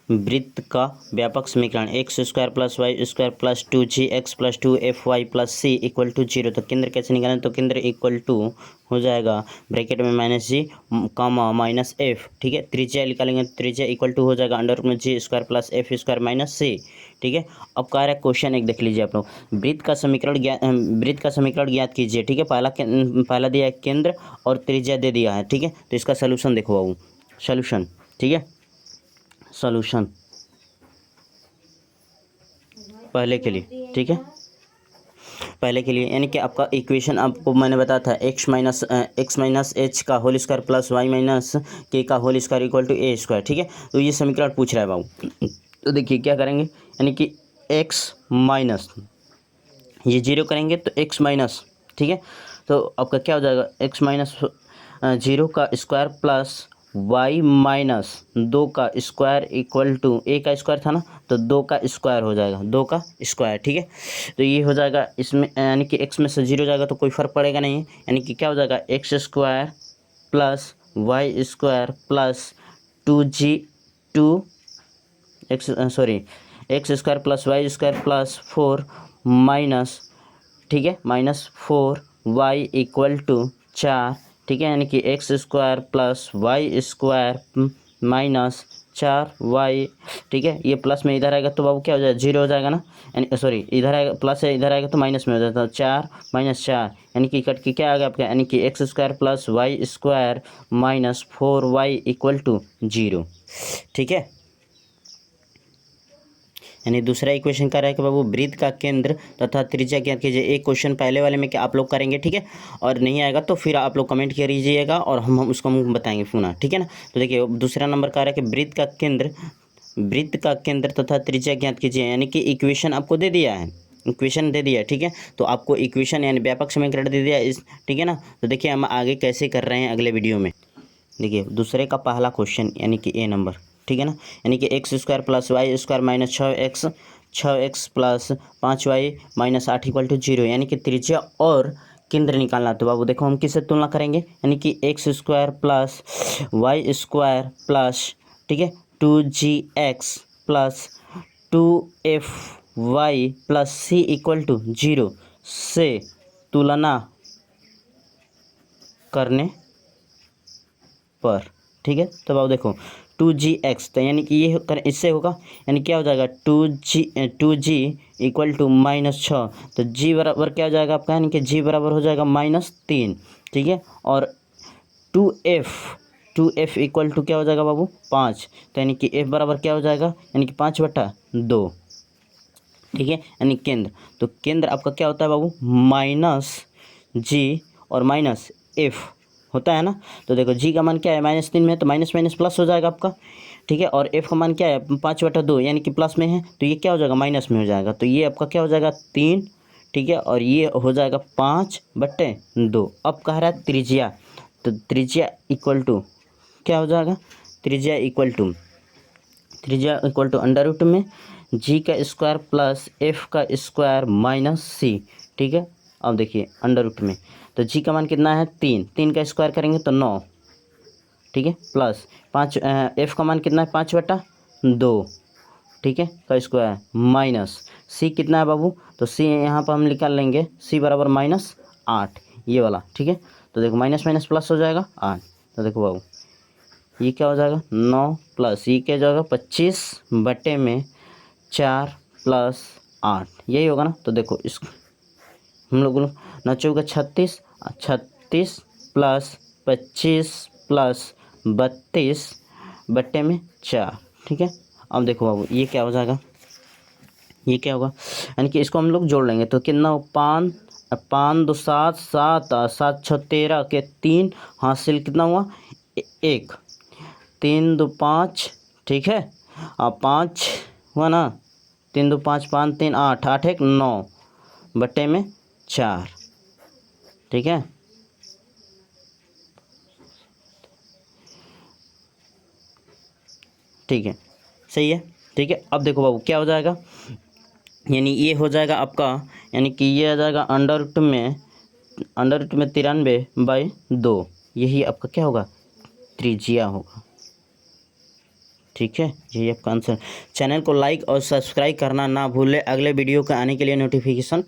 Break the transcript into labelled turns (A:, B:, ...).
A: वृत्त का व्यापक समीकरण x square plus y square plus 2gx plus 2fy plus c equal to 0। तो केंद्र कैसे निकालें? तो केंद्र इक्वल टू हो जाएगा ब्रैकेट में -g कामा -f, ठीक है। त्रिज्या निकालेंगे तो त्रिज्या इक्वल टू हो जाएगा √g square plus f square minus C, ठीक है। अब कह रहा है क्वेश्चन एक देख लीजिए आप लोग, वृत्त का समीकरण ज्ञात कीजिए, ठीक है। पहला दिया है केंद्र और त्रिज्या दे दिया है, ठीक है। तो इसका सोल्यूशन देखो बाबू, सोल्यूशन, ठीक है। सॉल्यूशन पहले के लिए, ठीक है, पहले के लिए यानी कि आपका इक्वेशन आपको मैंने बताया था x माइनस एच का whole square plus y minus k का whole square equal to a square, ठीक है। तो ये समीकरण पूछ रहा है बाबू। तो देखिए क्या करेंगे, यानी कि x माइनस ये 0 करेंगे तो x माइनस, ठीक है। तो आपका क्या हो जाएगा, x माइनस 0 का स्क्वायर प्लस y माइनस 2 का स्क्वायर इक्वल टू a का स्क्वायर था ना, तो 2 का स्क्वायर हो जाएगा, 2 का स्क्वायर, ठीक है। तो ये हो जाएगा इसमें, यानी कि x में से 0 जाएगा तो कोई फर्क पड़ेगा नहीं, यानी कि क्या हो जाएगा x square plus y square plus x square plus y square plus 4 minus, ठीक है, -4y इक्वल टू 4, ठीक है। यानी कि x square plus y square minus 4y, ठीक है। ये प्लस में इधर आएगा तो बाबू क्या हो जाएगा, 0 हो जाएगा ना, यानी सॉरी इधर आएगा प्लस है, इधर आएगा तो माइनस में हो जाता है, 4 माइनस 4 यानी कि कट के क्या आ गया आपका, यानी कि x square plus y square minus 4y equal to 0, ठीक है। यानी दूसरा इक्वेशन कर रहा है कि बाबू वृत्त का केंद्र तथा त्रिज्या ज्ञात कीजिए। एक क्वेश्चन पहले वाले में क्या आप लोग करेंगे, ठीक है, और नहीं आएगा तो फिर आप लोग कमेंट कीजिएगा और हम उसको बताएंगे पुनः, ठीक है ना। तो देखिए दूसरा नंबर कह रहा है कि वृत्त का केंद्र तथा त्रिज्या ज्ञात कीजिए, यानी कि इक्वेशन आपको दे दिया है, इक्वेशन दे दिया, ठीक है। तो आपको इक्वेशन यानी व्यापक समीकरण दे दिया इस, ठीक है ना। तो देखिए हम आगे कैसे कर रहे हैं अगले वीडियो में। देखिए दूसरे का पहला क्वेश्चन यानी कि ए नंबर, ठीक है ना, यानी कि x square plus y square minus 6x plus 5y minus 8 equal to 0, यानी कि त्रिज्या और केंद्र निकालना। तो बाबू देखो हम किससे तुलना करेंगे, यानी कि x square plus y square plus, ठीक है, 2gx plus 2fy plus c equal to 0 से तुलना करने पर, ठीक है। तो बाबू देखो 2gx, तो यानी कि ये कर इससे होगा, यानी क्या हो जाएगा 2g इक्वल टू -6, तो g बराबर क्या हो जाएगा आपका, यानी कि g बराबर हो जाएगा -3, ठीक है। और 2f इक्वल टू क्या हो जाएगा बाबू 5, तो यानी कि f बराबर क्या हो जाएगा, यानी कि 5/2, ठीक है। यानी केंद्र, तो केंद्र आपका क्या होता है बाबू -g और -f होता है ना। तो देखो g का मान क्या है -3 में, तो माइनस माइनस प्लस हो जाएगा आपका, ठीक है। और f का मान क्या है 5/2 यानी कि प्लस में है, तो ये क्या हो जाएगा माइनस में हो जाएगा, तो ये आपका क्या हो जाएगा 3, ठीक है। और ये हो जाएगा 5/2। अब कह रहा है त्रिज्या, तो त्रिज्या इक्वल टू क्या हो जाएगा, त्रिज्या इक्वल टू अंडर रूट में g का स्क्वायर प्लस f का स्क्वायर माइनस c, ठीक है। अब देखिए अंडर रूट में, तो g का मान कितना है 3 का स्क्वायर करेंगे तो 9, ठीक है, प्लस 5 f का मान कितना है 5/2, ठीक है, का स्क्वायर माइनस c कितना है बाबू, तो c यहाँ पर हम निकाल लेंगे, c बराबर -8 ये वाला, ठीक है। तो देखो माइनस माइनस प्लस हो जाएगा 8, तो देखो बाबू ये क्या हो जाएगा 9 प्लस ये क्या हो जाएगा 25/4 प्लस 8, यही होगा ना। तो देखो इस हम लोग 9 36 प्लस 25 प्लस 32/4, ठीक है। अब देखो बाबू ये क्या हो जाएगा, ये क्या होगा, यानी कि इसको हम लोग जोड़ लेंगे तो कितना 5 5 2 7 7 7 6 13 के 3 हासिल कितना हुआ 1, 3 2 5, ठीक है, 5 हुआ ना, 3 2 5 5 3 8 8 1 9/4, ठीक है। ठीक है, सही है, ठीक है। अब देखो बाबू क्या हो जाएगा, यानी ये हो जाएगा आपका, यानी कि ये आ जाएगा अंडर रूट में 93/2, यही आपका क्या होगा त्रिज्या होगा, ठीक है, यही आपका आंसर। चैनल को लाइक और सब्सक्राइब करना ना भूलें अगले वीडियो के आने के लिए नोटिफिकेशन